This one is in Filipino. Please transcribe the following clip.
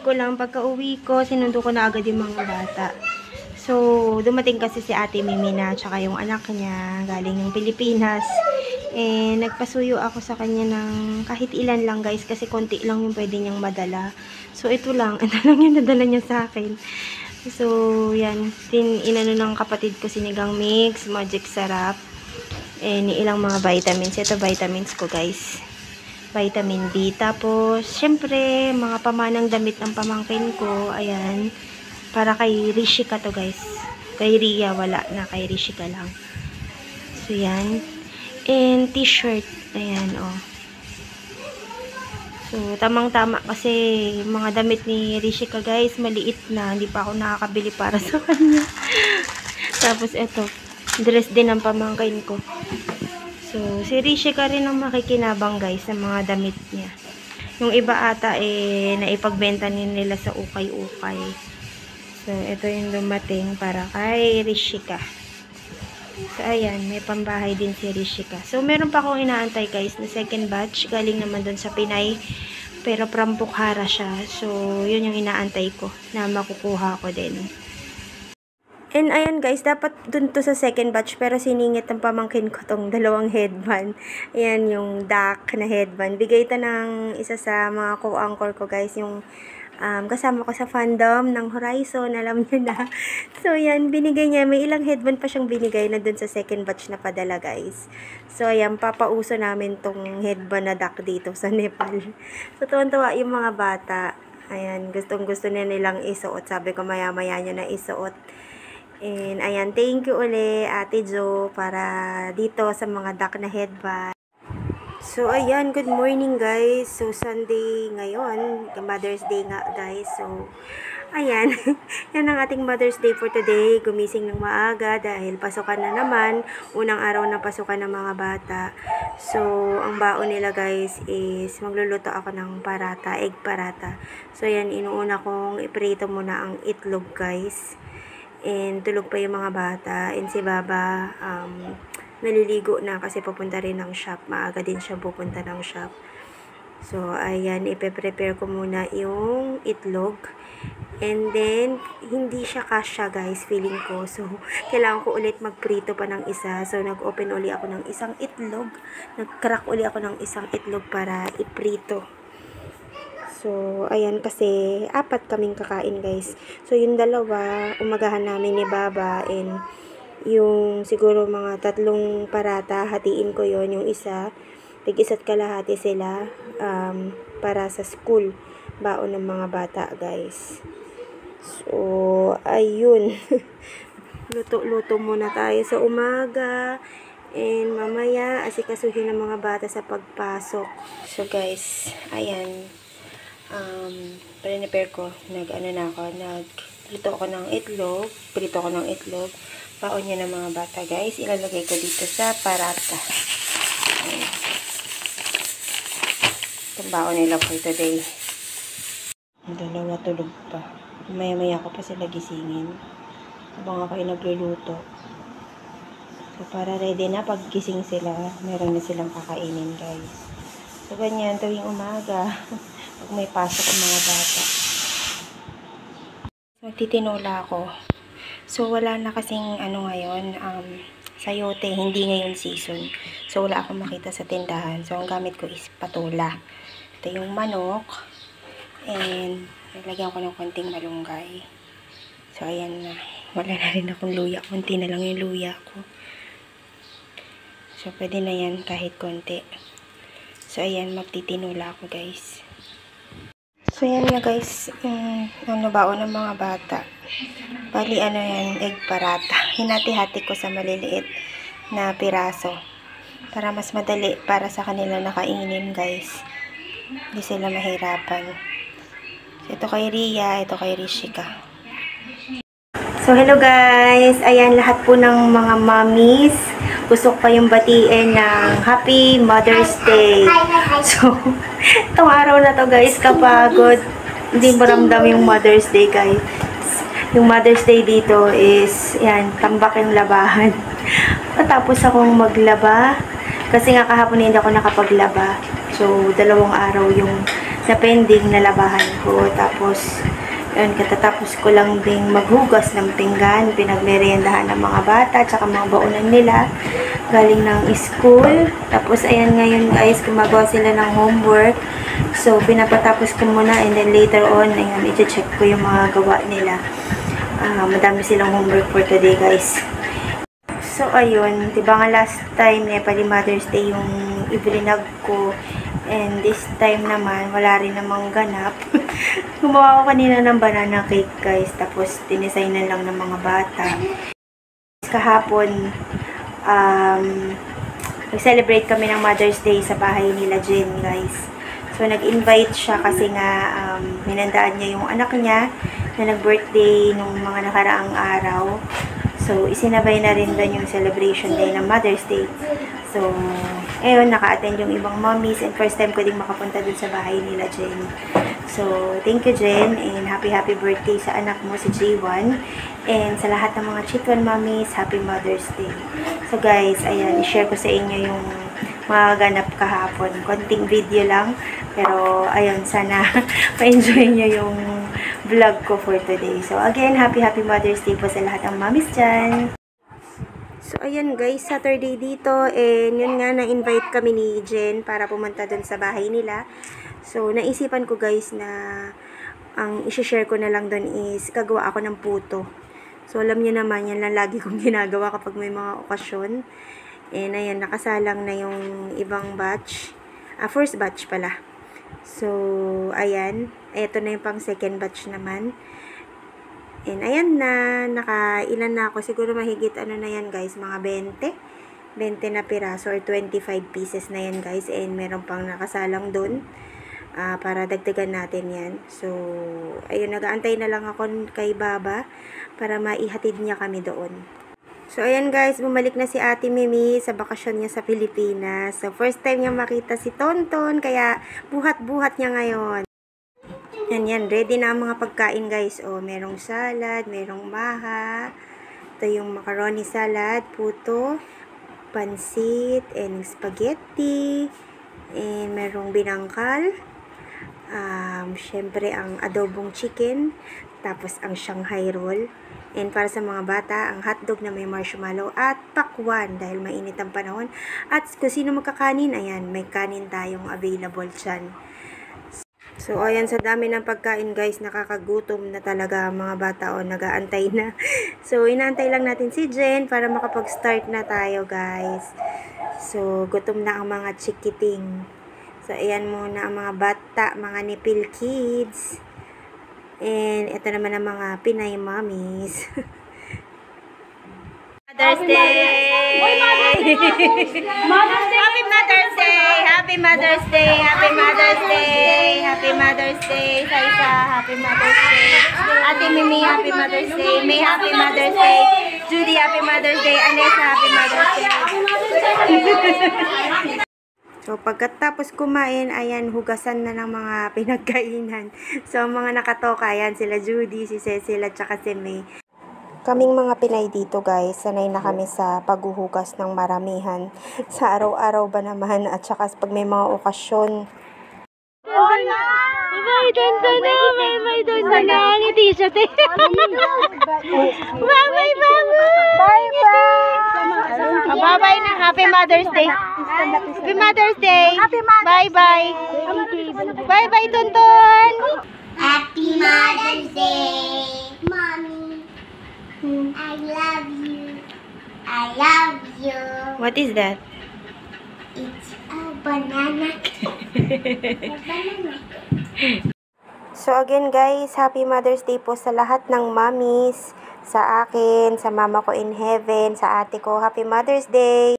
ko lang, pagka-uwi ko, sinundo ko na agad yung mga bata. So, dumating kasi si Ate Mimina, tsaka yung anak niya, galing ng Pilipinas. Eh, nagpasuyo ako sa kanya ng kahit ilan lang guys, kasi konti lang yung pwede niyang madala. So, ito lang yung nadala niya sa akin. So, yan. Inano ng kapatid ko sinigang mix, magic sarap. And ilang mga vitamins. Ito vitamins ko guys. Vitamin D. Tapos, syempre, mga pamanang damit ng pamangkin ko. Ayan. Para kay Rishika to guys. Kay Ria wala na. Kay Rishika lang. So, yan. And t-shirt. Ayan, oh. So, tamang-tama kasi mga damit ni Rishika guys, maliit na. Hindi pa ako nakakabili para sa kanya. Tapos, ito. Dress din ng pamangkin ko. So, si Rishika rin ang makikinabang guys sa mga damit niya. Yung iba ata naipagbenta nila sa ukay-ukay. So, ito yung dumating para kay Rishika. So, ayan, may pambahay din si Rishika. So, meron pa akong inaantay guys na second batch. Galing naman dun sa Pinay. Pero from Bukhara siya. So, yun yung inaantay ko na makukuha ko din. And ayan guys, dapat dun to sa second batch pero siningit ng pamangkin ko tong dalawang headband. Ayan yung duck na headband. Bigay ito ng isa sa mga co-anchor ko guys, yung kasama ko sa fandom ng Horizon, alam niyo na. So yan, binigay niya. May ilang headband pa siyang binigay na dun sa second batch na padala guys. So ayan, papauso namin tong headband na duck dito sa Nepal. So tuwan-tuwa yung mga bata. Ayan, gustong-gusto nilang isuot. Sabi ko maya-maya niya na isuot. And, ayan, thank you uli, Ate Jo, para dito sa mga duck na headband. So, ayan, good morning, guys. So, Sunday ngayon, Mother's Day nga, guys. So, ayan, yan ang ating Mother's Day for today. Gumising ng maaga dahil pasukan na naman. Unang araw na pasukan ng mga bata. So, ang baon nila, guys, is magluluto ako ng parata, egg parata. So, ayan, inuuna kong iprito muna ang itlog, guys. And tulog pa yung mga bata. And si Baba, naliligo na kasi pupunta rin ng shop. Maaga din siya pupunta ng shop. So, ayan, ipe-prepare ko muna yung itlog. And then, hindi siya kasya guys, feeling ko. So, kailangan ko ulit magprito pa ng isa. So, nag-open uli ako ng isang itlog. Nag-crack uli ako ng isang itlog para iprito. So, ayan kasi 4 kaming kakain guys. So, yung dalawa, umagahan namin ni Baba and yung siguro mga 3 parata, hatiin ko yon. Yung isa, tig-isa't kalahati sila para sa school. Baon ng mga bata guys. So, ayun. Luto-luto muna tayo sa umaga. And mamaya, asikasuhin ng mga bata sa pagpasok. So guys, ayan. Prepare ko, nagluto ako ng itlog, prito ko ng itlog, baon niya ng mga bata guys, ilalagay ko dito sa parata. Itong baon nila for today. Dalawa tulog pa, maya-maya ko pa sila gisingin habang ako ay nagluluto. So para ready na pag gising sila, meron na silang kakainin guys. So ganyan tuwing umaga pag may pasok ang mga bata. Magtitinula ako. So, wala na kasing ngayon, sayote, hindi ngayon season. So, wala akong makita sa tindahan. So, ang gamit ko is patula. Ito yung manok. And, nilagyan ko ng konting malunggay. So, ayan na. Wala na rin akong luya. Konti na lang yung luya ko. So, pwede na yan kahit konti. So, ayan, magtitinula ako guys. So, yan na guys, baon ng mga bata. Bali, yan, egg parata. Hinati-hati ko sa maliliit na piraso. Para mas madali para sa kanila nakainin guys. Hindi sila mahirapan. So, ito kay Ria, ito kay Rishika. So, hello guys. Ayan, lahat po ng mga mommies. Gusto ko kayong batiin ng Happy Mother's Day. So, itong araw na to guys, kapagod. Hindi mo ramdam yung Mother's Day guys. Yung Mother's Day dito is, yan, tambak yung labahan. Tapos akong maglaba. Kasi nga kahapon hindi ako nakapaglaba. So, 2 araw yung na pending na labahan ko. Tapos, yun, katatapos ko lang ding maghugas ng pinggan, pinagmeriendahan ng mga bata, tsaka mga baunan nila, galing ng school. Tapos, ayan ngayon guys, gumagawa sila ng homework. So, pinapatapos ko muna and then later on, ayan, i-check ko yung mga gawa nila. Madami silang homework for today guys. So, ayun, diba nga last time, Nepali Mother's Day yung i-vlog ko. And this time naman, wala rin namang ganap. Gumawa ko kanina ng banana cake guys. Tapos, dinesignan lang ng mga bata. Kahapon, nag-celebrate kami ng Mother's Day sa bahay nila Jen guys. So, nag-invite siya kasi nga minandaan niya yung anak niya na nag-birthday nung mga nakaraang araw. So, isinabay na rin doon yung celebration day ng Mother's Day. So, ayun, naka-attend yung ibang mommies and first time ko ding makapunta dun sa bahay nila, Jen. So, thank you, Jen, and happy birthday sa anak mo, si J1. And sa lahat ng mga Chitwan mommies, happy Mother's Day. So, guys, ayan, i-share ko sa inyo yung mga ganap kahapon. Konting video lang, pero ayun, sana ma-enjoy nyo yung vlog ko for today. So, again, happy Mother's Day po sa lahat ng mommies dyan. So, ayan guys, Saturday dito, and yun nga, na-invite kami ni Jen para pumunta dun sa bahay nila. So, naisipan ko guys na ang isi-share ko na lang dun is gagawa ako ng puto. So, alam niyo naman, yan lang lagi kong ginagawa kapag may mga okasyon. And ayan, nakasalang na yung ibang batch. First batch pala. So, ayan, eto na yung pang second batch naman. And ayan na, nakailan na ako. Siguro mahigit ano na yan guys, mga 20 na piraso or 25 pieces na yan guys. And meron pang nakasalang dun para dagdagan natin yan. So, ayun, nag-aantay na lang ako kay Baba para maihatid niya kami doon. So, ayan guys, bumalik na si Ate Mimi sa bakasyon niya sa Pilipinas. So, first time niya makita si Tonton, kaya buhat-buhat niya ngayon. Yan, ready na ang mga pagkain guys. O, merong salad, merong maha. Ito yung macaroni salad, puto, pansit, and spaghetti. And merong binangkal. Syempre ang adobong chicken. Tapos ang Shanghai roll. And para sa mga bata, ang hotdog na may marshmallow at pakwan dahil mainit ang panahon. At kung sino magkakanin, ayan, may kanin tayong available dyan. So, ayan, sa dami ng pagkain guys, nakakagutom na talaga mga bata o nag-aantay na. So, inaantay lang natin si Jen para makapag-start na tayo guys. So, gutom na ang mga chikiting. So, ayan muna ang mga bata, mga nipil kids. And, ito naman ang mga Pinay mommies. Mother's Day! Happy Mother's Day! Happy Mother's Day! Happy Mother's Day! Happy Mother's Day! Saisa, Happy Mother's Day! Ate Mimi, Happy Mother's Day! May Happy Mother's Day! Judy, Happy Mother's Day! Anessa, Happy Mother's Day! So, pagkatapos kumain, ayan, hugasan na ng mga pinagkainan. So, mga nakatoka, ayan, sila Judy, si Cecil, at saka si May. Kaming mga Pinay dito guys, sanay na kami sa paghuhugas ng maramihan. Sa araw-araw ba naman, at saka pag may mga okasyon. May doon na, may doon na, ngiti siya, te. Bye-bye, bye-bye. Bye-bye na, Happy Mother's Day. Happy Mother's Day. Bye-bye. Bye-bye, Tonton. Happy Mother's Day, Mommy. I love you. I love you. What is that? It's a banana. A banana. So again guys, Happy Mother's Day po sa lahat ng mommies, sa akin, sa mama ko in heaven, sa ate ko. Happy Mother's Day!